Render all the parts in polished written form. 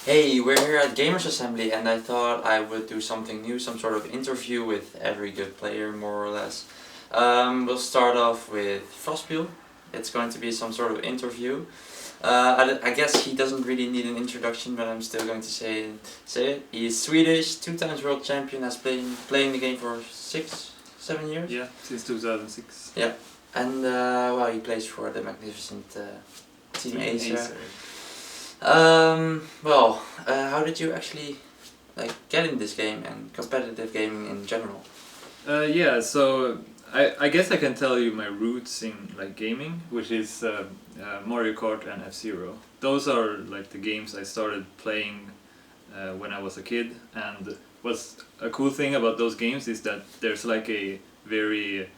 Hey, we're here at Gamers Assembly and I thought I would do something new, some sort of interview with every good player, more or less. We'll start off with frostBeule. It's going to be some sort of interview. I guess he doesn't really need an introduction, but I'm still going to say it. He's Swedish, 2 times world champion, has been playing the game for 6-7 years? Yeah, since 2006. Yeah, and well, he plays for the magnificent Team Acer. Well, how did you actually get in this game and competitive gaming in general? Yeah, so I guess I can tell you my roots in gaming, which is Mario Kart and F-Zero. Those are the games I started playing when I was a kid, and what's a cool thing about those games is that there's a very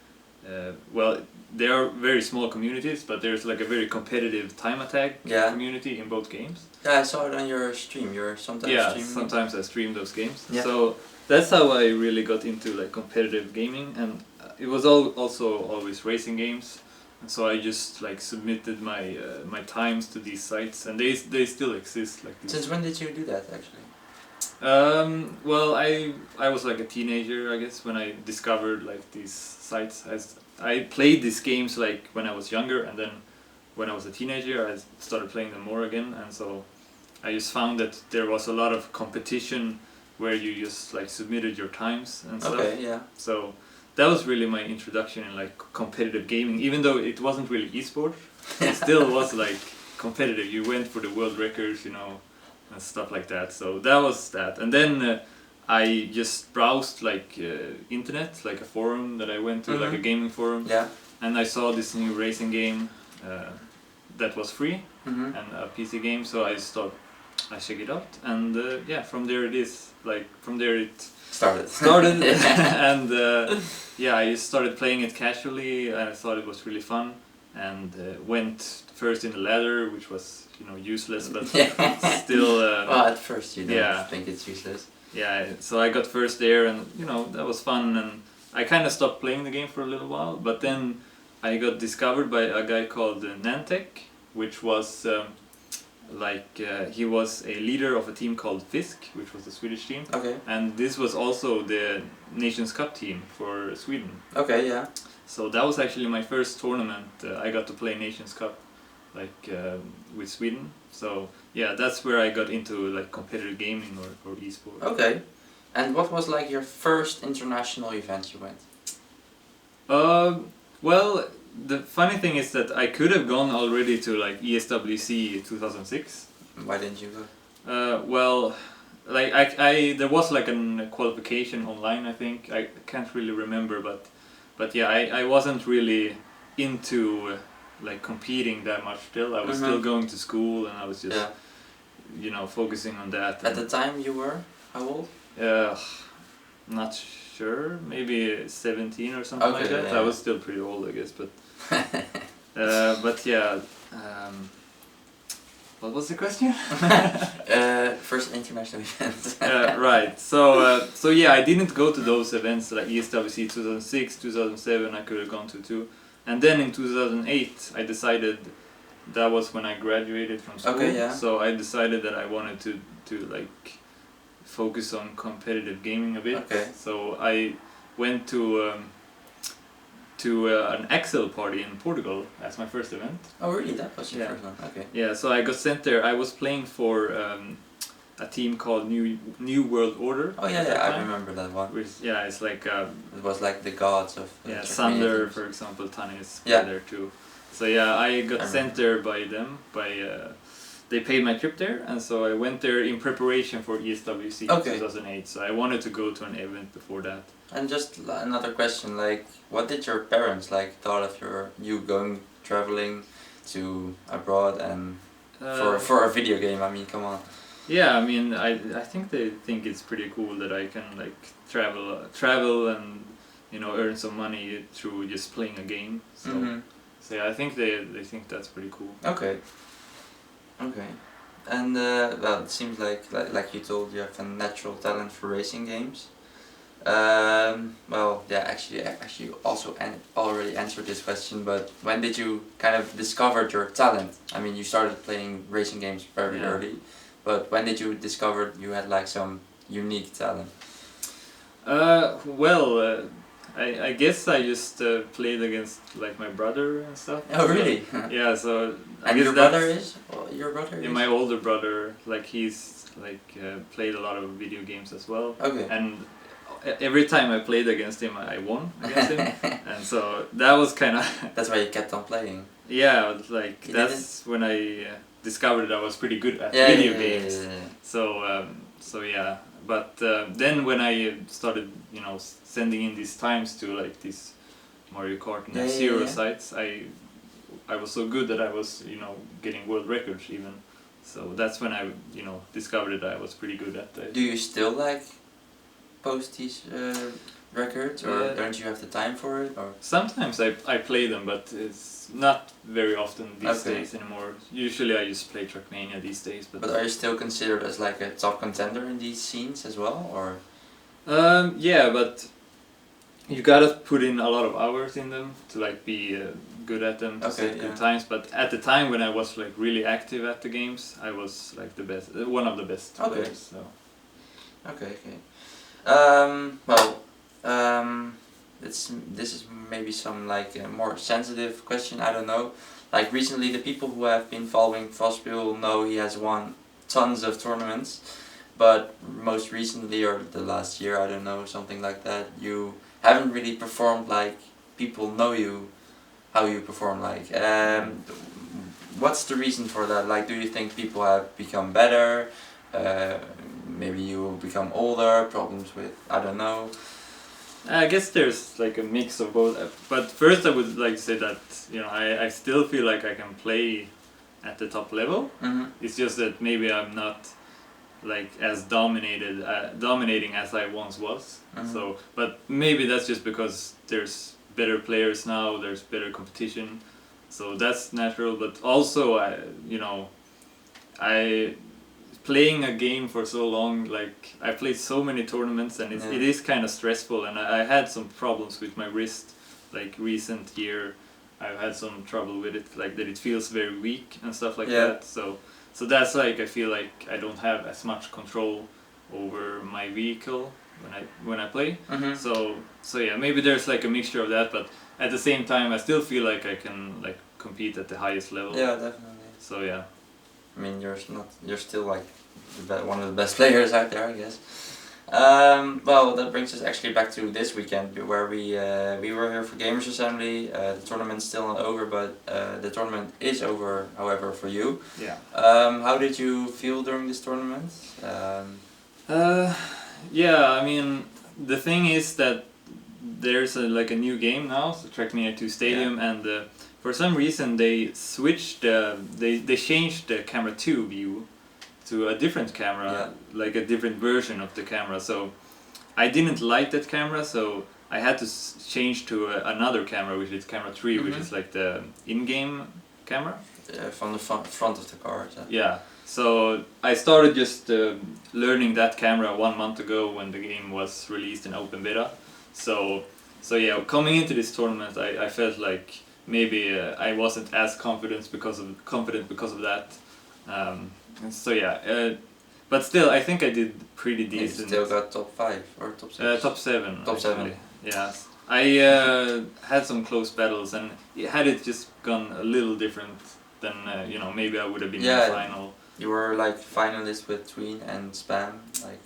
well, they are very small communities, but there's a very competitive time attack community in both games. Yeah, I saw it on your stream. You're sometimes streaming. Sometimes I stream those games. Yeah. So that's how I really got into competitive gaming, and it was also always racing games. And so I just submitted my my times to these sites, and they still exist like this. Since when did you do that actually? Well, I was a teenager, I guess, when I discovered these sites. I played these games when I was younger, and then when I was a teenager I started playing them more again, and so I just found that there was a lot of competition where you just submitted your times and stuff. Okay, yeah. So that was really my introduction in competitive gaming, even though it wasn't really esports. It still was competitive. You went for the world records, you know, and stuff like that. So that was that, and then I just browsed internet, a forum that I went to, a gaming forum. Yeah. And I saw this new racing game that was free and a PC game. So I thought I check it out, and yeah, from there it is. From there it started. And yeah, I just started playing it casually. I thought it was really fun, and went first in the ladder, which was useless, but still. Well, at first you don't think it's useless. Yeah, so I got first there, and that was fun, and I kind of stopped playing the game for a little while, but then I got discovered by a guy called Nantech, which was he was a leader of a team called Fisk, which was a Swedish team. Okay. And this was also the Nations Cup team for Sweden. Okay, yeah. So that was actually my first tournament. I got to play Nations Cup with Sweden. So yeah, that's where I got into competitive gaming or esports. Okay. And what was your first international event you went? Well, the funny thing is that I could have gone already to ESWC 2006. Why didn't you go? Well, I there was a qualification online, I think. I can't really remember, but yeah, I wasn't really into competing that much still. I was still going to school, and I was just focusing on that. At the time you were how old? Not sure, maybe 17 or something like that. I was still pretty old, I guess, but but yeah. What was the question? First international event. Right. So yeah, I didn't go to those events ESWC 2006, 2007. I could have gone to too. And then in 2008, I decided, that was when I graduated from school. Okay, yeah. So I decided that I wanted to focus on competitive gaming a bit. Okay. So I went to an Excel party in Portugal as my first event. Oh really? That was your first one. Okay. Yeah. So I got sent there. I was playing for a team called New World Order. Oh yeah, I remember that one. Which, yeah, it's it was the gods of. Sander, for example, Tanis played there too. So yeah, I got sent there by them. They paid my trip there, and so I went there in preparation for ESWC 2008. So I wanted to go to an event before that. And just another question, what did your parents thought of you going traveling to abroad and for a video game? I mean, come on. Yeah, I mean, I think they think it's pretty cool that I can travel and earn some money through just playing a game. So so yeah, I think they think that's pretty cool. Okay. Okay. And well, it seems like you told, you have a natural talent for racing games. Well, yeah, actually you also already answered this question, but when did you kind of discover your talent? I mean, you started playing racing games very early, But when did you discover you had like some unique talent? Well, I guess I just played against like my brother and stuff. Oh really? Yeah, so I And guess your brother is? Well, your brother is? yeah, my older brother, like he's like played a lot of video games as well. Okay. And every time I played against him, I won against him, and so that was kind of That's why you kept on playing. yeah, like You that's when I discovered that I was pretty good at Yeah, video yeah, games. yeah. So yeah, but then when I started, you know, sending in these times to like these Mario Kart and F-Zero sites, I was so good that I was, you know, getting world records even. So that's when I, you know, discovered that I was pretty good at it. Do you still like post these records, or don't you have the time for it, or? Sometimes I play them, but it's not very often these Okay. days anymore. Usually I just play TrackMania these days. But are you still considered as like a top contender in these scenes as well, or? Yeah, but you gotta put in a lot of hours in them to like be good at them, to set good times. But at the time when I was like really active at the games, I was like the best, one of the best players. So. Okay. This is maybe some like a more sensitive question. I don't know. Like recently, the people who have been following frostBeule know he has won tons of tournaments, but most recently or the last year, I don't know, something like that, you haven't really performed like people know you, how you perform like. What's the reason for that? Like, do you think people have become better? Maybe you become older, problems with, I don't know. I guess there's like a mix of both. But first I would like to say that, you know, I still feel like I can play at the top level. Mm-hmm. It's just that maybe I'm not like as dominating as I once was. Mm-hmm. So, but maybe that's just because there's better players now, there's better competition. So that's natural, but also I playing a game for so long, like I played so many tournaments, and it is kind of stressful, and I had some problems with my wrist like recent year. I've had some trouble with it, like that it feels very weak and stuff like that. So that's like I feel like I don't have as much control over my vehicle when I play. Mm-hmm. So yeah, maybe there's like a mixture of that, but at the same time I still feel like I can like compete at the highest level. Yeah, definitely. So yeah. I mean, you're still like one of the best players out there, I guess. Well, that brings us actually back to this weekend, where we were here for Gamers Assembly. The tournament's still not over, but the tournament is over, however, for you. Yeah. How did you feel during this tournament? Yeah, I mean, the thing is that there's like a new game now, so TrackMania 2 Stadium, and for some reason they switched, they changed the camera 2 view to a different camera, like a different version of the camera. So I didn't like that camera, so I had to change to another camera, which is camera 3, which is like the in-game camera. From the front of the car. So. Yeah. So I started just learning that camera 1 month ago when the game was released in open beta. So yeah, coming into this tournament, I felt like maybe I wasn't as confident because of that. So yeah, but still, I think I did pretty decent. You still got top 5 or top 6? Top 7. Top actually. 7. Yeah. I had some close battles, and had it just gone a little different, then you know, maybe I would have been in the final. You were like finalist with Tween and Spam, like.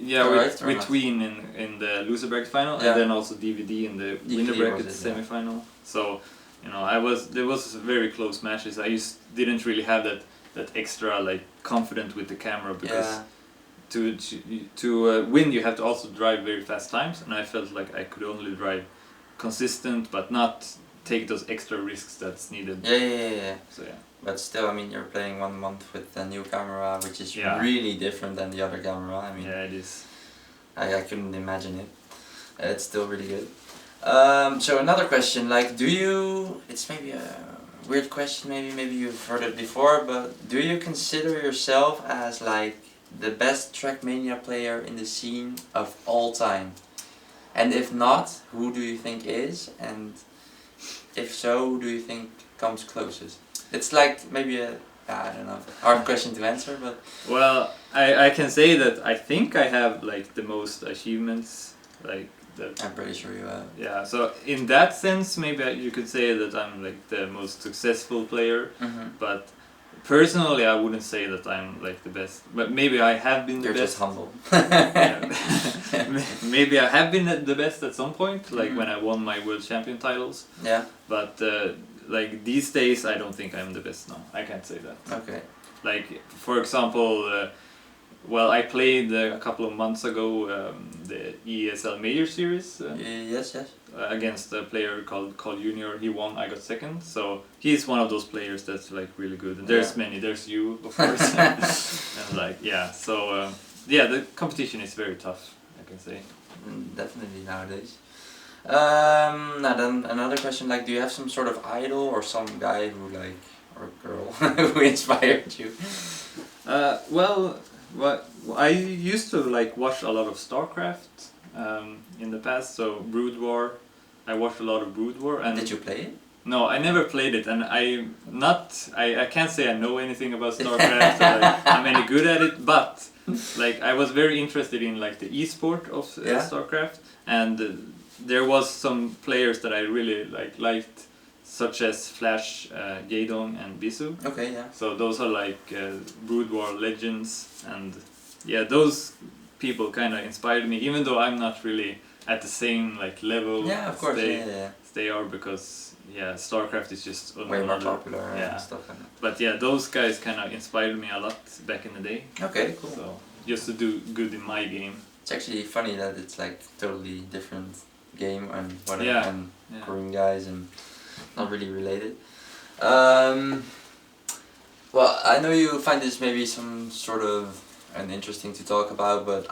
Yeah, with Tween in the loser bracket final, and then also DVD in the winner bracket semi-final. So, you know, there was very close matches. I just didn't really have that extra like confidence with the camera, because to win you have to also drive very fast times, and I felt like I could only drive consistent but not take those extra risks that's needed. Yeah. So yeah. But still, I mean, you're playing 1 month with a new camera, which is really different than the other camera. I mean, yeah, it is. I couldn't imagine it. It's still really good. So another question, like, it's maybe a weird question, maybe you've heard it before, but do you consider yourself as like the best TrackMania player in the scene of all time? And if not, who do you think is? And if so, who do you think comes closest? It's like maybe a I don't know. Hard question to answer, but Well, I can say that I think I have like the most achievements, like that. I'm pretty sure you have. Yeah, so in that sense, maybe you could say that I'm like the most successful player. But personally, I wouldn't say that I'm like the best. But maybe I have been the You're best. just humble. Maybe I have been the best at some point, like when I won my world champion titles. Yeah. But like these days, I don't think I'm the best now. I can't say that. Okay. Like for example, well, I played a couple of months ago the ESL Major Series Yes, yes. against a player called Kalle Junior. He won, I got second. So he's one of those players that's like really good. And there's many. There's you, of course. And like yeah, so yeah, the competition is very tough, I can say. Definitely nowadays. Now then another question, like do you have some sort of idol or some guy who like or girl who inspired you? Well, I used to like watch a lot of StarCraft in the past. So Brood War, I watched a lot of Brood War. And did you play it? No, I never played it, and I can't say I know anything about StarCraft. Or, like, I'm any good at it, but like I was very interested in like the esport of StarCraft, and there was some players that I really liked, such as Flash, Jaedong, and Bisu. Okay, yeah. So those are like Brood War legends, and yeah, those people kind of inspired me, even though I'm not really at the same like level. Yeah, of course. They are, because yeah, StarCraft is just way more popular and stuff like that. But yeah, those guys kind of inspired me a lot back in the day. Okay, cool. So just to do good in my game. It's actually funny that it's like totally different game and whatever, and Korean guys and not really related. Well, I know you find this maybe some sort of interesting to talk about, but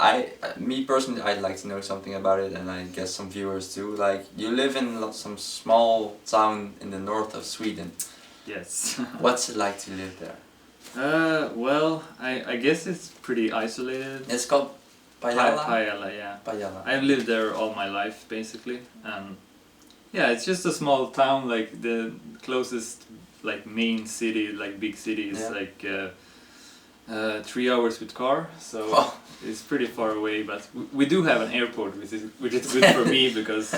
me personally, I'd like to know something about it, and I guess some viewers too. Like, you live in some small town in the north of Sweden. Yes. What's it like to live there? Well, I guess it's pretty isolated. It's called Pajala? Pajala, yeah. Pajala. I've lived there all my life, basically, and yeah, it's just a small town. Like the closest like main city, like big city, is like 3 hours with car, so it's pretty far away. But we do have an airport, which is good for me, because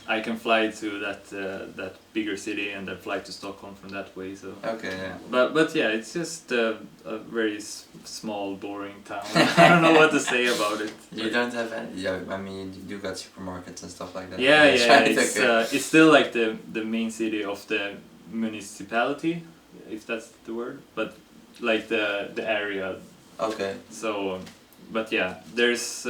I can fly to that bigger city and then fly to Stockholm from that way. So okay, yeah. But yeah, it's just a very small, boring town. I don't know what to say about it. You don't have any. Yeah, I mean, you got supermarkets and stuff like that. Yeah, it's still like the main city of the municipality, if that's the word. But like the area. Okay. So, but yeah, there's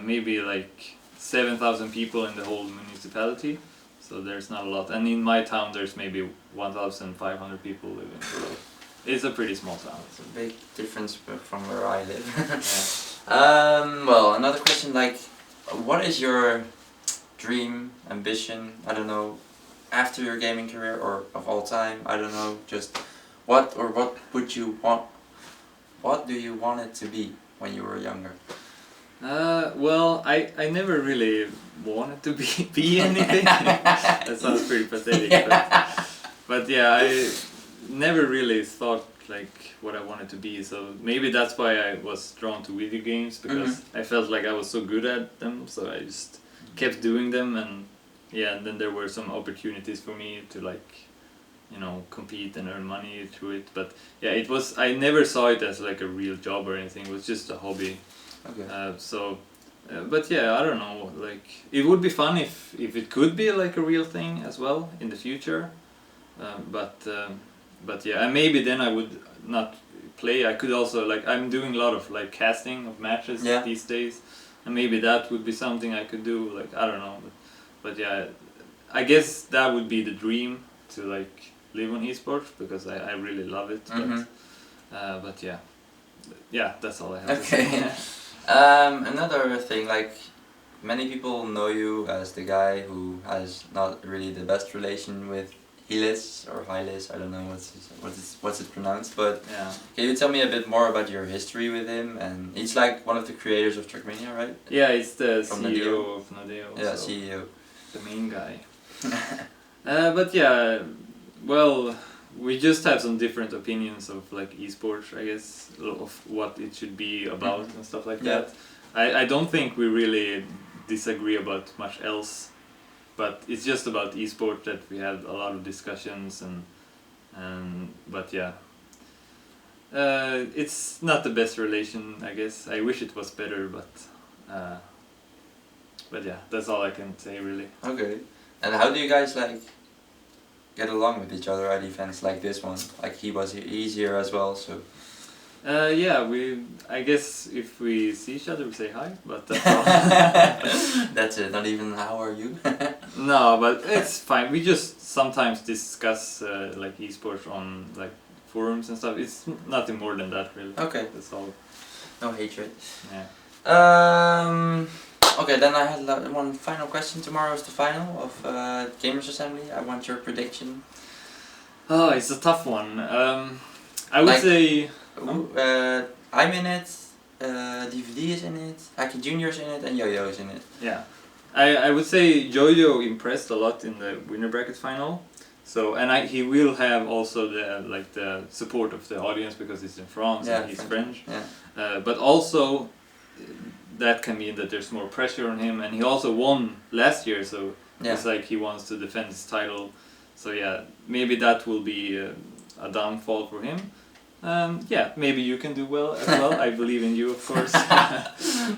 maybe like 7,000 people in the whole municipality, so there's not a lot. And in my town, there's maybe 1,500 people living. So it's a pretty small town. It's a big difference from where I live. Well, another question, like, what is your dream, ambition? I don't know, after your gaming career or of all time? I don't know. Just what would you want? What do you want it to be when you were younger? Well, I never really wanted to be anything. That sounds pretty pathetic, but yeah, I never really thought like what I wanted to be. So maybe that's why I was drawn to video games, because I felt like I was so good at them. So I just kept doing them, and yeah, and then there were some opportunities for me to like, you know, compete and earn money through it. But yeah, I never saw it as like a real job or anything. It was just a hobby. Okay. But yeah, I don't know. Like, it would be fun if it could be like a real thing as well in the future. But yeah, and maybe then I would not play. I could also like, I'm doing a lot of like casting of matches these days, and maybe that would be something I could do. Like, I don't know, but yeah, I guess that would be the dream, to like live on esports, because I really love it. But yeah, that's all I have to say. Another thing, like, many people know you as the guy who has not really the best relation with Hylis or Hylis. I don't know what's it pronounced, but can you tell me a bit more about your history with him? And he's like one of the creators of TrackMania, right? Yeah, he's the CEO of Nadeo. Yeah, so CEO. The main guy. But yeah, well, we just have some different opinions of like esports, I guess, of what it should be about and stuff like that. I don't think we really disagree about much else, but it's just about esports that we had a lot of discussions and but yeah. It's not the best relation, I guess. I wish it was better, but yeah, that's all I can say really. Okay. And how do you guys like get along with each other at events like this one? Like he was easier as well, so. Yeah, I guess if we see each other, we say hi, but that's all. That's it. Not even how are you? No, but it's fine. We just sometimes discuss like esports on like forums and stuff. It's nothing more than that, really. Okay. That's all. No hatred. Yeah. Okay, then I had one final question. Tomorrow is the final of Gamers Assembly. I want your prediction. Oh, it's a tough one. I would say. I'm in it. DVD is in it. Aki Junior is in it, and Yo-Yo is in it. Yeah, I would say Yo-Yo impressed a lot in the winner bracket final. So he will have also the support of the audience because he's in France and he's French. Yeah. But also that can mean that there's more pressure on him, and he also won last year, so it's like he wants to defend his title. So yeah, maybe that will be a downfall for him. Yeah, maybe you can do well as well. I believe in you, of course.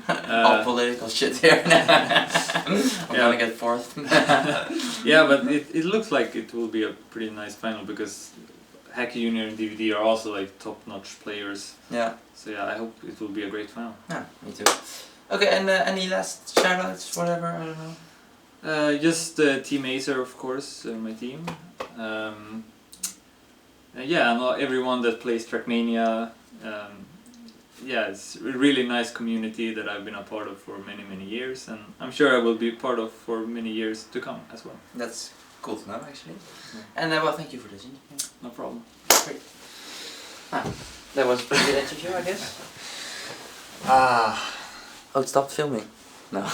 All political shit here. I'm gonna get fourth. Yeah, but it looks like it will be a pretty nice final because Hacky Junior and DVD are also like top-notch players. Yeah. So yeah, I hope it will be a great final. Yeah, me too. Okay, and any last shoutouts, whatever, I don't know. Just Team Acer, of course, my team. Yeah, and everyone that plays TrackMania. Yeah, it's a really nice community that I've been a part of for many, many years, and I'm sure I will be part of for many years to come as well. That's cool to know, actually. Yeah. And well, thank you for this interview. No problem. Great. That was a pretty good interview, I guess. Oh, it stopped filming. No.